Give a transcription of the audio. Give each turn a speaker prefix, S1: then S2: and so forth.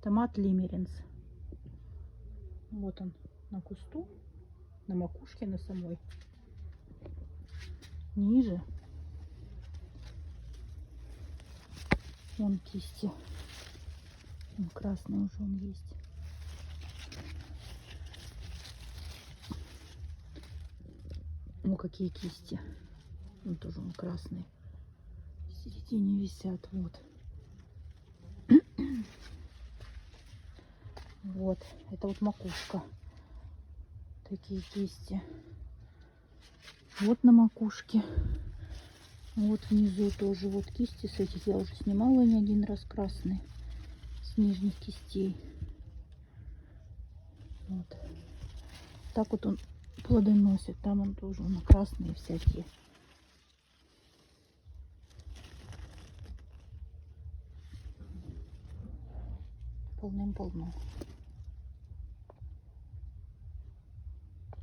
S1: Томат лимеренс. Вот он на кусту, на макушке, на самой. Ниже. Вон кисти. Вон красный уже он есть. О, какие кисти. Вон тоже он красный. В середине висят. Вот. Вот. Это вот макушка. Такие кисти. Вот на макушке. Вот внизу тоже вот кисти. С этих я уже снимала не один раз красные. С нижних кистей. Вот. Так вот он плодоносит. Там он тоже на красные всякие. Полным-полно.